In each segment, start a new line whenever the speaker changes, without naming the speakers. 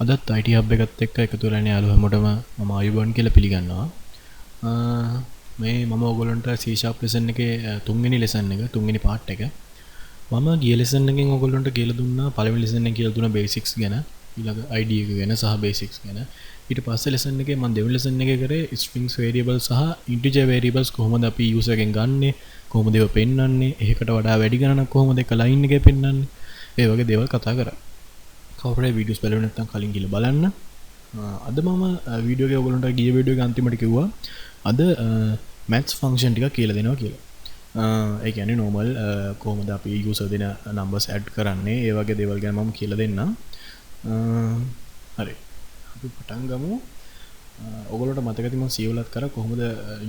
අදත් IT hub එකත් එක්ක එකතු වෙලා ඉන්නේ යාළුවෝ හැමෝටම මම ආයුබෝවන් කියලා පිළිගන්නවා. මේ මම ඔයගොල්ලන්ට C# lesson එකේ තුන්වෙනි lesson එක තුන්වෙනි part එක. මම ගිය lesson එකෙන් ඔයගොල්ලන්ට කියලා දුන්නා පළවෙනි lesson එකේ කියලා දුන්නා basics ගැන, ඊළඟ ID එක ගැන සහ basics ගැන. ඊට පස්සේ lesson එකේ මම දෙවෙනි lesson එකේ කරේ strings variables සහ integer variables කොහොමද අපි user එකෙන් ගන්නෙ, කොහොමද ඒවා පෙන්වන්නේ, එකකට වඩා වැඩි ගණනක් කොහොමද එක line එකේ පෙන්වන්නේ. ඒ වගේ දේවල් කතා කරා. කවුරුහරි වීඩියෝස් බලුවේ නැත්නම් කලින් ගිහලා බලන්න. අද මම වීඩියෝ එක ඔයගොල්ලන්ට ගිය වීඩියෝ එක අන්තිමට කිව්වා අද maths function ටිකක් කියලා දෙනවා කියලා. ඒ කියන්නේ normal කොහොමද අපි user දෙන numbers add කරන්නේ, ඒ වගේ දේවල් ගැන මම කියලා දෙන්නම්. හරි. අපි පටන් ගමු. ඔයගොල්ලන්ට මතක ඇති මම සීවලත් කරා කොහොමද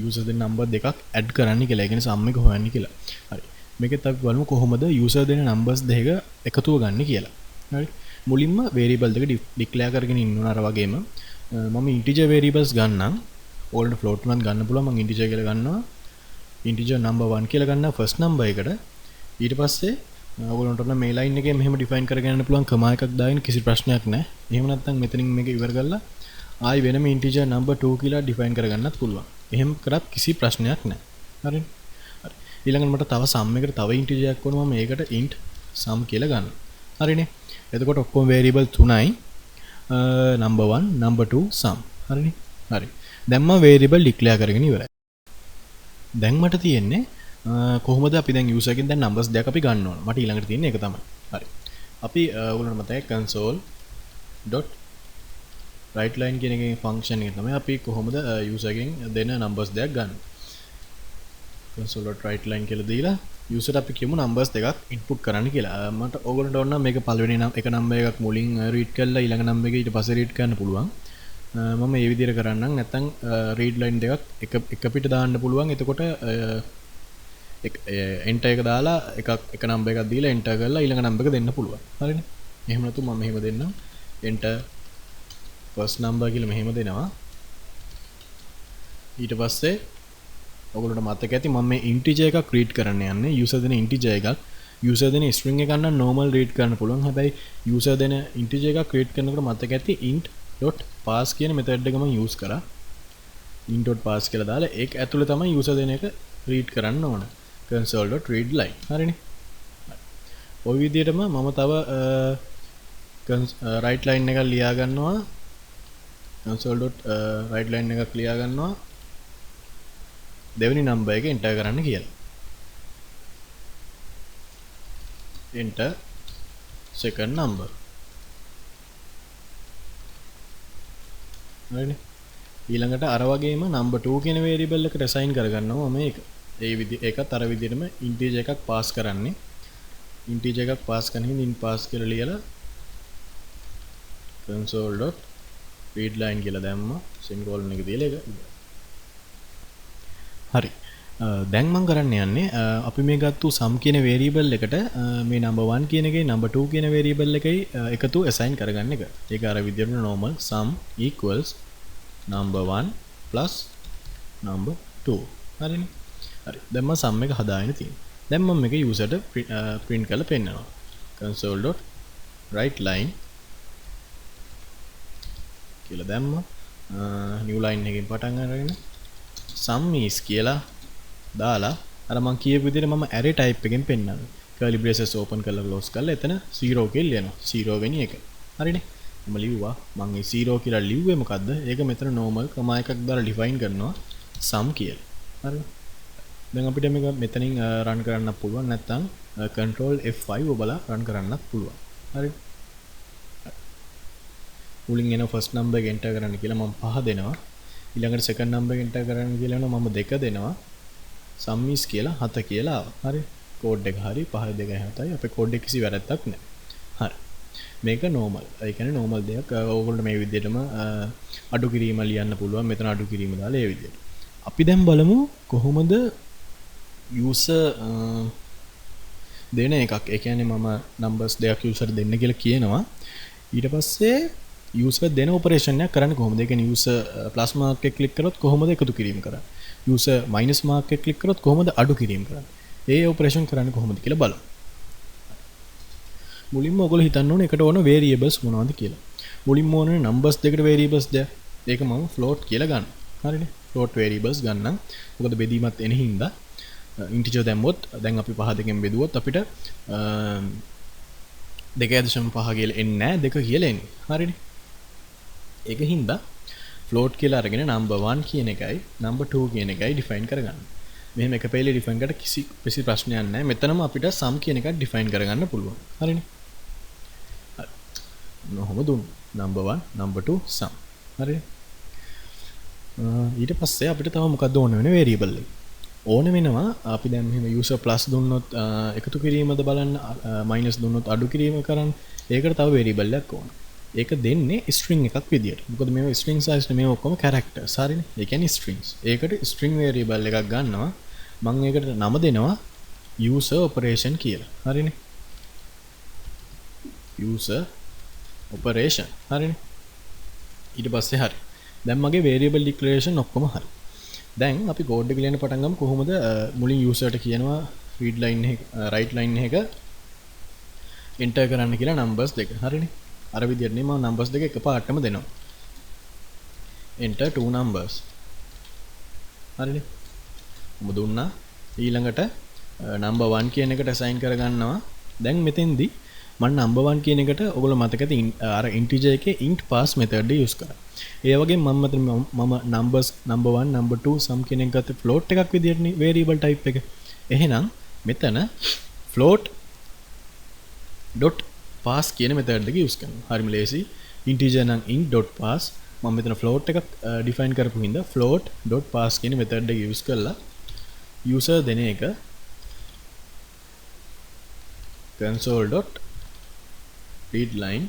user දෙන number දෙකක් add කරන්නේ කියලා. ඒ කියන්නේ sum එක හොයන්නේ කියලා. හරි. මේකෙත් අපි බලමු කොහොමද user දෙන numbers දෙක එකතුව ගන්න කියලා. හරි. මුලින්ම variable දෙක declare කරගෙන ඉන්න ඕන අර වගේම මම integer variables ගන්නම්. ඕල්ඩ් float උනත් ගන්න පුළුවන්. මම integer කියලා ගන්නවා. integer number 1 කියලා ගන්නවා first number එකට. ඊට පස්සේ ඔයගොල්ලන්ට ඔන්න මේ line එකේ මෙහෙම define කරගෙන යන්න පුළුවන්. කමා එකක් දාගෙන කිසි ප්‍රශ්නයක් නැහැ. එහෙම නැත්නම් මෙතනින් මේක ඉවර කරලා ආයි වෙනම integer number 2 කියලා define කරගන්නත් පුළුවන්. එහෙම කරත් කිසි ප්‍රශ්නයක් නැහැ. හරිද? හරි. ඊළඟට මට තව sum එකට තව integer එකක් වුණා මම ඒකට int sum කියලා ගන්නවා. හරිනේ? එතකොට ඔක්කොම variable තුනයි number 1 number 2 sum හරිනේ හරි දැන් මම variable declare කරගෙන ඉවරයි දැන් මට තියෙන්නේ කොහොමද අපි දැන් user එකෙන් දැන් numbers දෙකක් අපි ගන්න ඕන මට ඊළඟට තියෙන්නේ ඒක තමයි හරි අපි ඔයගොල්ලන්ට මතකයි console.writeLine කියන එකේ function එක තමයි අපි කොහොමද user එකෙන් දෙන numbers දෙකක් ගන්න console.writeLine කියලා දීලා user අපි කියමු numbers දෙකක් input කරන්න කියලා. මට ඕගොල්ලන්ට ඕන මේක පළවෙනි එක number එකක් මුලින් read කරලා ඊළඟ number එක ඊට පස්සේ read කරන්න පුළුවන්. මම මේ විදිහට කරන්නම්. නැත්නම් read line දෙකක් එක පිට දාන්න පුළුවන්. එතකොට enter එක දාලා එක number එකක් දීලා enter කරලා ඊළඟ number එක දෙන්න පුළුවන්. හරිනේ? එහෙම නැතු මම මෙහෙම දෙන්නම්. enter first number කියලා මෙහෙම දෙනවා. ඊට පස්සේ ඔයගොල්ලන්ට මතක ඇති මම මේ integer එකක් read කරන්න යන්නේ user දෙන integer එකක් user දෙන string එකක් නම් normal read කරන්න පුළුවන් හැබැයි user දෙන integer එකක් read කරනකොට මතක ඇති int.pass කියන method එක මම use කරා int.pass කියලා දාලා ඒක ඇතුලේ තමයි user දෙන එක read කරන්න ඕන console.readline හරිනේ ඔය විදිහටම මම තව write line එකක් ලියා ගන්නවා console.write line එකක් ලියා ගන්නවා දෙවෙනි නම්බර් එක එන්ටර් කරන්න කියලා. enter second number. හරිනේ. ඊළඟට අර වගේම number 2 කියන variable එකට assign කරගන්නවා මේක. ඒකත් අර විදිහටම integer එකක් pass කරන්නේ. integer එකක් pass කරන හින්දා int pass කියලා ලියලා console.readline කියලා දැම්මා. semicolon එක තියලා ඒක හරි දැන් මම කරන්න යන්නේ අපි මේ ගත්තු sum කියන variable එකට මේ number 1 කියන එකේ number 2 කියන variable එකයි එකතු assign කරගන්න එක. ඒක අර විදිහට normal sum equals number 1 plus number 2. හරිනේ. හරි. දැන් මම sum එක හදාගෙන තියෙනවා. දැන් මම මේක userට print කරලා පෙන්නනවා. console.writeLine කියලා දැම්මා. new line එකකින් පටන් අරගෙන sum is කියලා දාලා අර මම කියපු විදිහට මම array type එකෙන් පෙන්නනවා. curly braces open කරලා close කරලා එතන 0 කියලා ලියනවා. 0 වෙනි එක. හරිනේ. මම ලිව්වා මම මේ 0 කියලා ලිව්වේ මොකද්ද? ඒක මෙතන normal කමා එකක් දාලා define කරනවා sum කියලා. හරිනේ. දැන් අපිට මේක මෙතනින් run කරන්න පුළුවන් නැත්නම් control F5 ඔබලා run කරන්නත් පුළුවන්. හරි. මුලින් එන first number එක enter කරන්න කියලා මම 5 දෙනවා. ඊළඟට second number එක enter කරන්න කියලා මම 2 දෙනවා. sum is කියලා 7 කියලා ආවා. හරි. code එක හරි 5 2 7යි. අපේ code එකේ කිසි වැරද්දක් නැහැ. හරි. මේක normal. ඒ කියන්නේ normal දෙයක්. ඕගොල්ලෝ මේ විදිහටම අඩු කිරීම ලියන්න පුළුවන්. මෙතන අඩු කිරීම දාලා ඒ විදිහට. අපි දැන් බලමු කොහොමද user දෙන එකක්. ඒ කියන්නේ මම numbers දෙකක් user දෙන්න කියලා කියනවා. ඊට පස්සේ user දෙන operation එකක් කරන්නේ කොහොමද? ඒ කියන්නේ user plus mark එක click කරොත් කොහොමද එකතු කිරීම කරන්නේ? user minus mark එක click කරොත් කොහොමද අඩු කිරීම කරන්නේ? ඒ operation කරන්නේ කොහොමද කියලා බලමු. මුලින්ම ඔයගොල්ලෝ හිතන්න ඕනේ එකට ඕන variables මොනවද කියලා. මුලින්ම ඕනේ නම්බර්ස් දෙකට variables දෙක. ඒක මම float කියලා ගන්න. හරිනේ. float variables ගන්නම්. මොකද බෙදීමත් එන හින්දා integer දැම්මොත් දැන් අපි 5 දෙකෙන් බෙදුවොත් අපිට 2.5 කියලා එන්නේ නැහැ. 2 කියලා එන්නේ. හරිනේ. ඒක හින්දා float කියලා අරගෙන number 1 කියන එකයි number 2 කියන එකයි define කරගන්න. මෙහෙම එක පෙළේ define කරලා කිසි ප්‍රශ්නයක් නැහැ. මෙතනම අපිට sum කියන එකක් define කරගන්න පුළුවන්. හරිනේ. නොහොම දුන්න number 1 number 2 sum. හරිනේ. ඊට පස්සේ අපිට තව මොකක්ද ඕන වෙන variable එක. ඕන වෙනවා අපි දැන් මෙහෙම user plus දුන්නොත් එකතු කිරීමද බලන්න minus දුන්නොත් අඩු කිරීම කරන්න. ඒකට තව variable එකක් ඕන. ඒක දෙන්නේ string එකක් විදියට. මොකද මේවා string size නේ මේවා ඔක්කොම characters. හරිනේ. ඒ කියන්නේ strings. ඒකට string variable එකක් ගන්නවා. මම ඒකට නම දෙනවා user operation කියලා. හරිනේ. user operation. හරිනේ. ඊට පස්සේ හරි. දැන් මගේ variable declaration ඔක්කොම හරි. දැන් අපි code එක ලියන්න පටන් ගමු. කොහොමද මුලින් user ට කියනවා read line එක write line එක enter කරන්න කියලා numbers දෙක. හරිනේ. අර විදියට නේ මම numbers දෙක එකපාරටම දෙනවා. enter two numbers. හරිනේ. මම දුන්නා. ඊළඟට number 1 කියන එකට assign කරගන්නවා. දැන් මෙතෙන්දී මම number 1 කියන එකට ඔයගොල්ලෝ මතක ඇති අර integer එකේ int pass method එක use කරා. ඒ වගේම මම numbers number 1 number 2 sum කියන එක ගත්තේ float එකක් විදියට නේ variable type එක. එහෙනම් මෙතන float dot pass කියන method එක use කරනවා. හරිම ලේසි. integer නම් int.pass මම මෙතන float එකක් define කරපු හින්දා float.pass කියන method එක use කරලා user දෙන එක console.readline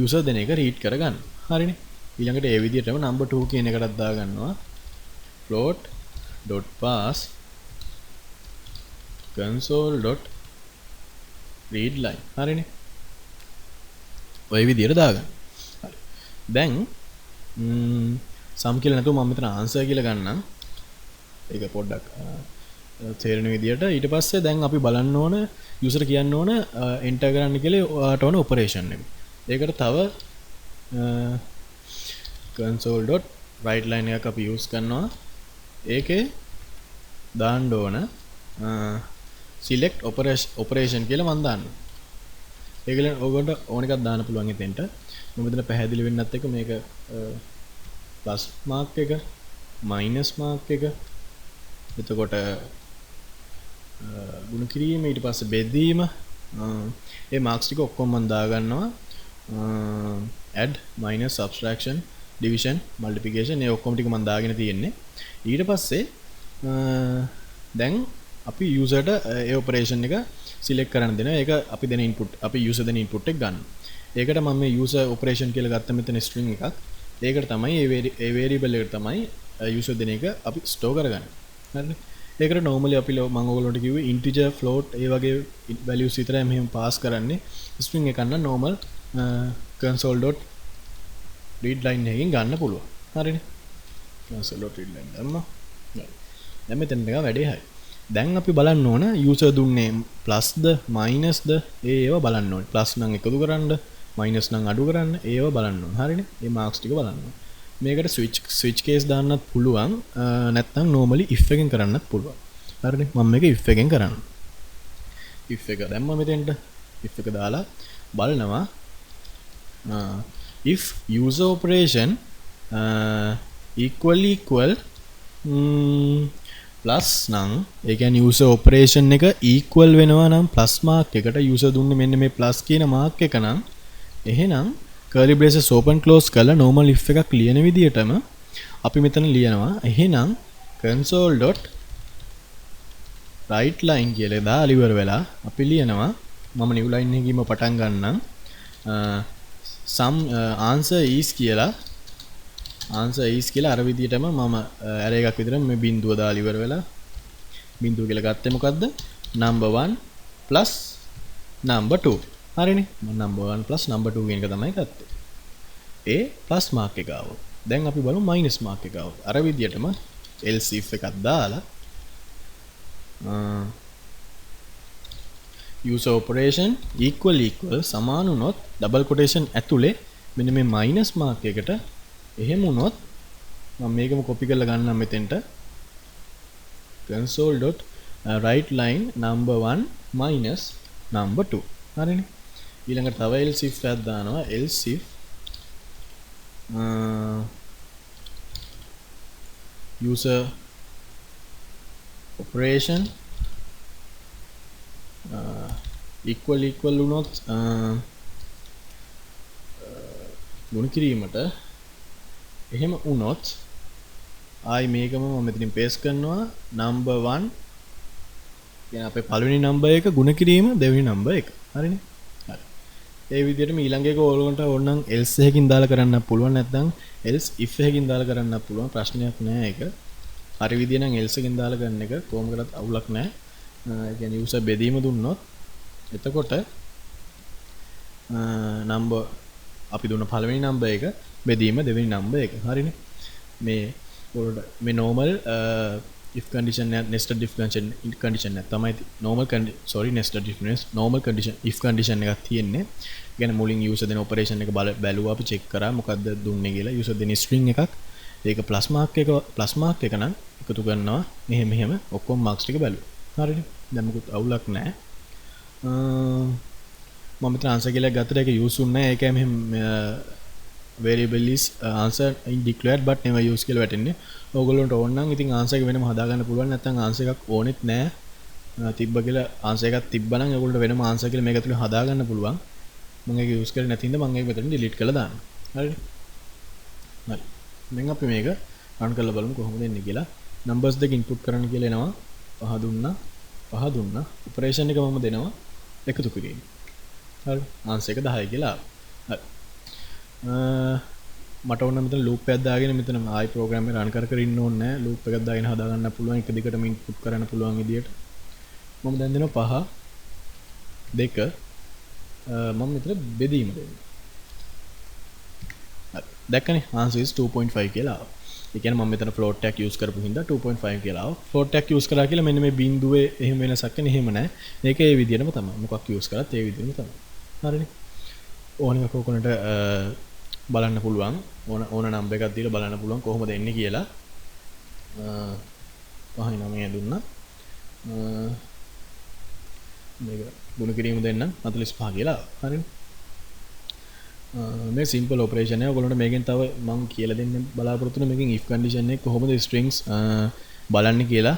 user දෙන එක read කරගන්න. හරිනේ. ඊළඟට ඒ විදිහටම number 2 කියන එකටත් දාගන්නවා float.pass console.readline. හරිනේ. ඔය විදිහට දාගන්න. හරි. දැන් sum කියලා නැතුව මම මෙතන answer කියලා ගන්නම්. ඒක පොඩ්ඩක් තේරෙන විදිහට. ඊට පස්සේ දැන් අපි බලන්න ඕන user කියන්න ඕන enter කරන්න කියලා ඔයාට ඕන operation එක. ඒකට තව console.writeline එකක් අපි use කරනවා. ඒකේ දාන්න ඕන select operation කියලා මම දාන්නවා. ඒකල ඔයගොල්ලන්ට ඕන එකක් දාන්න පුළුවන් එතෙන්ට. මම මෙතන පැහැදිලි වෙන්නත් එක්ක මේක plus mark එක minus mark එක එතකොට ගුණ කිරීම ඊට පස්සේ බෙදීම ඒ marks ටික ඔක්කොම මම දාගන්නවා. add minus subtraction division multiplication ඒ ඔක්කොම ටික මම දාගෙන තියෙන්නේ. ඊට පස්සේ දැන් අපි user ට ඒ operation එක select කරන්න දෙනවා. ඒක අපි දෙන input අපි user දෙන input එක ගන්න. ඒකට මම මේ user operation කියලා ගත්ත මෙතන string එකක්. ඒකට තමයි ඒ variable එකට තමයි user දෙන එක අපි store කරගන්නේ. හරිනේ. ඒකට normally අපි මම ඔයගොල්ලන්ට කිව්වේ integer float ඒ වගේ values විතරයි මෙහෙම pass කරන්නේ. string එක ගන්න normal console.readline එකකින් ගන්න පුළුවන්. හරිනේ. console.readline දැම්මා. දැන් මෙතන එක වැඩේ හරි. දැන් අපි බලන්න ඕන user දුන්නේ plus ද minus ද ඒව බලන්න ඕනේ. plus නම් එකතු කරන්න, minus නම් අඩු කරන්න ඒව බලන්න ඕනේ. හරිනේ. මේ marks ටික බලන්න ඕනේ. මේකට switch case දාන්නත් පුළුවන්. නැත්නම් normally if එකෙන් කරන්නත් පුළුවන්. හරිනේ. මම මේක if එකෙන් කරන්නේ. if එක දැම්මම මෙතෙන්ට if එක දාලා බලනවා if user operation equal plus නම් ඒ කියන්නේ user operation එක equal වෙනවා නම් plus mark එකට user දුන්නේ මෙන්න මේ plus කියන mark එක නම් එහෙනම් curly braces open close කරලා normal if එකක් ලියන විදිහටම අපි මෙතන ලියනවා එහෙනම් console.writeline කියලා දාලා ඉවර වෙලා අපි ලියනවා මම new line එකකින්ම පටන් ගන්නම් some answer is කියලා අර විදිහටම මම array එකක් විතර මේ බිඳුව දාලා ඉවර වෙලා බිඳුව කියලා ගත්තේ මොකද්ද number 1 plus number 2 හරිනේ මම number 1 plus number 2 කියන එක තමයි ගත්තේ ඒ plus mark එක ආවොත් දැන් අපි බලමු minus mark එක ආවොත් අර විදිහටම else if එකක් දාලා user operation equal සමාන වුණොත් double quotation ඇතුලේ මෙන්න මේ මයිනස් මාක් එකට එහෙම වුණොත් මම මේකම කොපි කරලා ගන්නම් මෙතෙන්ට console.write line number 1 minus number 2 හරිනේ ඊළඟට තව else if එකක් දානවා else if user operation equal වුණොත් ගුණ කිරීමට එහෙම වුණොත් ආයි මේකම මම මෙතනින් paste කරනවා number 1 කියන අපේ පළවෙනි number එක ගුණ කිරීම දෙවෙනි number එක හරිනේ හරි ඒ විදිහටම ඊළඟ එක ඕගොල්ලන්ට ඕනනම් else එකකින් දාලා කරන්න පුළුවන් නැත්නම් else if එකකින් දාලා කරන්න පුළුවන් ප්‍රශ්නයක් නෑ ඒක හරි විදිහ නම් else එකකින් දාලා ගන්න එක කොහොම කරත් අවුලක් නෑ ඒ කියන්නේ user බෙදීම දුන්නොත් එතකොට number අපි දුන්න පළවෙනි number එක බෙදීම දෙවෙනි number එක හරිනේ මේ normal if condition nested if condition තමයි nested if normal condition if condition එකක් තියෙන්නේ يعني මුලින් user දෙන operation එක බැලුවා අපි check කරා මොකද්ද දුන්නේ කියලා user දෙන string එකක් ඒක plus mark එක නම් එකතු කරනවා මෙහෙම ඔක්කොම marks ටික බැලුවා හරිනේ දැන් මොකුත් අවුලක් නැහැ මම මෙතන answer කියලා ගත්තට ඒක use උන්නේ නැහැ ඒකයි මෙහෙම variable is answer in declared but never use කියලා වැටෙන්නේ. ඕගොල්ලෝන්ට ඕන නම් ඉතින් answer එක වෙනම හදා ගන්න පුළුවන් නැත්නම් answer එකක් ඕනෙත් නැහැ. තිබ්බ කියලා answer එකක් තිබ්බනම් ඒගොල්ලන්ට වෙනම answer කියලා මේක ඇතුලේ හදා ගන්න පුළුවන්. මම ඒක use කරේ නැති හින්දා මම ඒක මෙතන delete කරලා දානවා. හරිද? හරි. දැන් අපි මේක run කරලා බලමු කොහොමද එන්නේ කියලා. numbers දෙක input කරන්න කියලා එනවා. පහ දුන්නා. operation එක මම දෙනවා එකතු කිරීම. හරි. answer එක 10 කියලා ආවා. හරි. මට ඕන මෙතන ලූප් එකක් දාගෙන මෙතන ආයි ප්‍රෝග්‍රෑම් එක රන් කර ඉන්න ඕනේ නැහැ ලූප් එකක් දාගෙන හදා ගන්න පුළුවන් එක දිගටම ඉන්පුට් කරන්න පුළුවන් විදියට මම දැන් දෙනවා 5 2 මම මෙතන බෙදීම දෙනවා හරි දැක්කනේ answer is 2.5 කියලා ආවා ඒ කියන්නේ මම මෙතන float එකක් use කරපු හින්දා 2.5 කියලා ආවා float එකක් use කරා කියලා මෙන්න මේ බිඳුවේ එහෙම වෙනසක් නැහැ එහෙම නැහැ මේක ඒ විදියටම තමයි මොකක් use කරත් ඒ විදියටම තමයි හරිනේ ඕන එකක් ඔයගොල්ලන්ට බලන්න පුළුවන් ඕන නම්බර් එකක් දීලා බලන්න පුළුවන් කොහොමද එන්නේ කියලා 5.9 දුන්නා මේක ගුණ කිරීම දෙන්නම් 45 කියලා හරිනේ මේ සිම්පල් ඔපරේෂන් එක ඔයගොල්ලන්ට මේකෙන් තව මම කියලා දෙන්න බලාපොරොත්තු වෙන මේකෙන් if condition එක කොහොමද strings බලන්න කියලා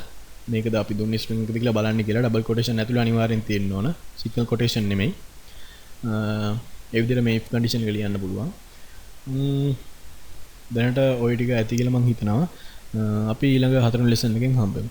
මේකද අපි දුන්නේ string එකද කියලා බලන්න කියලා double quotation ඇතුළේ අනිවාර්යෙන් තියෙන්න ඕන single quotation නෙමෙයි ඒ විදිහට මේ if condition එක ලියන්න පුළුවන් දැනට ඔය ටික ඇති කියලා මම හිතනවා අපි ඊළඟ හතරවෙනි ලෙසන් එකෙන් හම්බෙමු